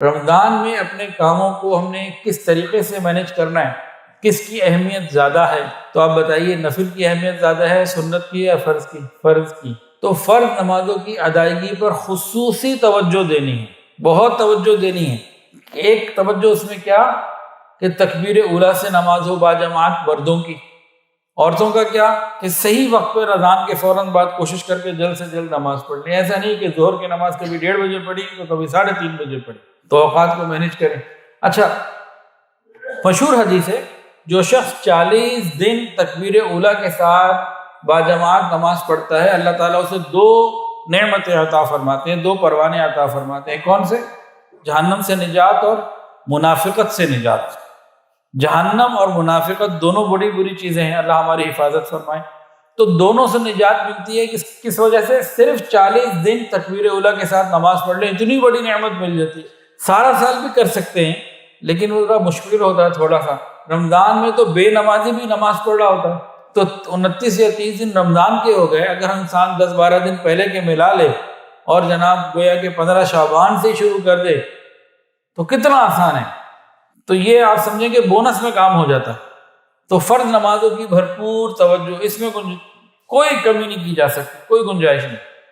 رمضان میں اپنے کاموں کو ہم نے کس طریقے سے مینیج کرنا ہے، کس کی اہمیت زیادہ ہے؟ تو آپ بتائیے، نفل کی اہمیت زیادہ ہے سنت کی یا فرض کی؟ فرض کی۔ تو فرض نمازوں کی ادائیگی پر خصوصی توجہ دینی ہے، بہت توجہ دینی ہے۔ ایک توجہ اس میں کیا کہ تکبیر اولیٰ سے نماز ہو باجماعت مردوں کی، عورتوں کا کیا کہ صحیح وقت پہ اذان کے فوراً بعد کوشش کر کے جلد سے جلد نماز پڑھ لیں۔ ایسا نہیں کہ ظہر کی نماز کبھی 1:30 بجے پڑھی تو کبھی 3:30 بجے پڑھی، تو اوقات کو مینیج کریں۔ اچھا، مشہور حدیث ہے، جو شخص 40 دن تکبیر اولیٰ کے ساتھ باجماعت نماز پڑھتا ہے، اللہ تعالیٰ اسے 2 نعمتیں عطا فرماتے ہیں، 2 پروانے عطا فرماتے ہیں۔ کون سے؟ جہنم سے نجات اور منافقت سے نجات۔ جہنم اور منافقت دونوں بڑی بری چیزیں ہیں، اللہ ہماری حفاظت فرمائے۔ تو دونوں سے نجات ملتی ہے کس وجہ سے؟ صرف 40 دن تکبیر اولیٰ کے ساتھ نماز پڑھ لیں، اتنی بڑی نعمت مل جاتی ہے۔ سارا سال بھی کر سکتے ہیں لیکن وہ مشکل ہوتا ہے تھوڑا سا۔ رمضان میں تو بے نمازی بھی نماز پڑھ رہا ہوتا ہے، تو 29 یا 30 دن رمضان کے ہو گئے، اگر انسان 10-12 دن پہلے کے ملا لے اور جناب گویا کہ 15 شعبان سے شروع کر دے تو کتنا آسان ہے۔ تو یہ آپ سمجھیں کہ بونس میں کام ہو جاتا ہے۔ تو فرض نمازوں کی بھرپور توجہ، اس میں کوئی کمی نہیں کی جا سکتی، کوئی گنجائش نہیں۔